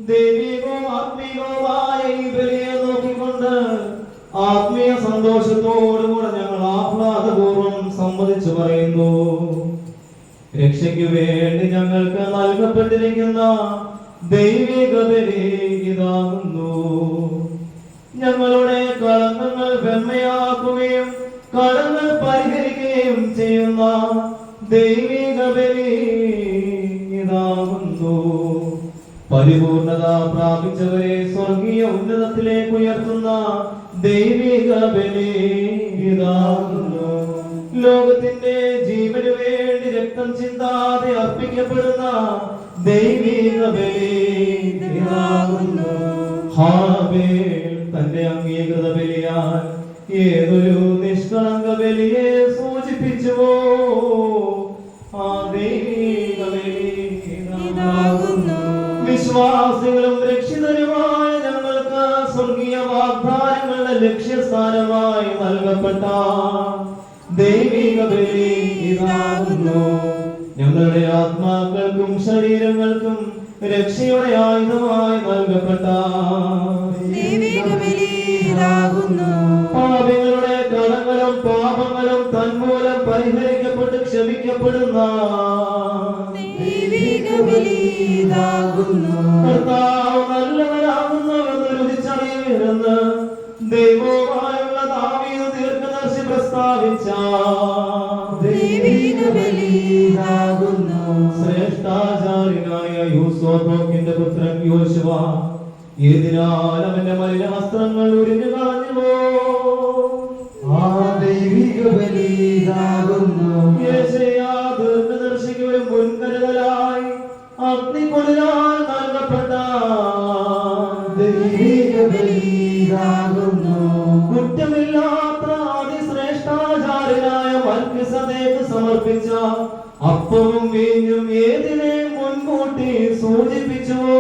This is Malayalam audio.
ദൈവികവും ആത്മീയവുമായ ഈ ബലിയെ നോക്കിക്കൊണ്ട് ആത്മീയ സന്തോഷത്തോടുകൂടെ ഞങ്ങൾ ആഹ്ലാദപൂർവ്വം സമ്മതിച്ചു പറയുന്നു. രക്ഷയ്ക്ക് വേണ്ടി ഞങ്ങൾക്ക് നൽകപ്പെട്ടിരിക്കുന്ന ദൈവിക ബലി ഇതാകുന്നു. ഞങ്ങളുടെ കളങ്കങ്ങൾ വെണ്മയാക്കുകയും കടങ്ങൾ പരിഹരിക്കുകയും ചെയ്യുന്ന ദൈവിക ബലി ഇതാകുന്നു. പരിപൂർണത പ്രാപിച്ചവരെ സ്വർഗീയ ഉന്നതത്തിലേക്ക് ഉയർത്തുന്ന ദൈവിക ബലി ഇതാകുന്നു. ലോകത്തിന്റെ ജീവന് വേണ്ടി രക്തം ചിന്താതെ അർപ്പിക്കപ്പെടുന്ന ദൈവിക ബലി ഇതാകുന്നു. ഹാബേൽ തന്റെ അംഗീകൃത ബലിയാൽ ഏതൊരു നിഷ്കളങ്ക ബലിയെ സൂചിപ്പിച്ചുവോ ആ ദൈവിക ബലി ഇതാകുന്നു. വിശ്വാസികളും രക്ഷിതരുമായ ഞങ്ങൾക്ക് സ്വർഗീയ വാഗ്ദാനങ്ങളുടെ ലക്ഷ്യസ്ഥാനമായി നൽകപ്പെട്ട ദൈവിക ബലി ഇതാകുന്നു. ഞങ്ങളുടെ ആത്മാക്കൾക്കും ശരീരങ്ങൾക്കും രക്ഷയുടെ ആയുധമായി നൽകപ്പെട്ട ദൈവിക ബലി ഇതാകുന്നു. പാപികളുടെ കടങ്ങളും പാപങ്ങളും തന്മൂലം പരിഹരിക്കപ്പെട്ട് ക്ഷമിക്കപ്പെടുന്ന ദൈവിക ബലി ഇതാകുന്നു. കർത്താവ് നല്ലവനാകുന്നുവെന്ന് രുചിച്ചറിയുമെന്ന് ദൈവവുമായുള്ള ദാവീദ് ദീർഘദർശി പ്രസ്താവിച്ച ദൈവിക ബലി ഇതാകുന്നു. ശ്രേഷ്ഠാചാര്യനായ യൂസോഫിന്റെ പുത്രൻ യോശുവ ഏതിനാൽ അവന്റെ മലിന വസ്ത്രങ്ങൾ ഉരിഞ്ഞു കളഞ്ഞുവോ ആ ദൈവിക ബലി ഇതാകുന്നു. യെശയ്യാ ദീർഘദർശിക്ക് ഒരു മുൻകരുതലായി അഗ്നികൊളിനാൽ നൽകപ്പെട്ട ദൈവിക ബലി ഇതാകുന്നു. കുറ്റമില്ലാത്ത അതിശ്രേഷ്ഠാചാര്യനായ മൽക്കിസദേക്ക് സമർപ്പിച്ച അപ്പവും വീഞ്ഞും ഏതിനെ മുൻകൂട്ടി സൂചിപ്പിച്ചുവോ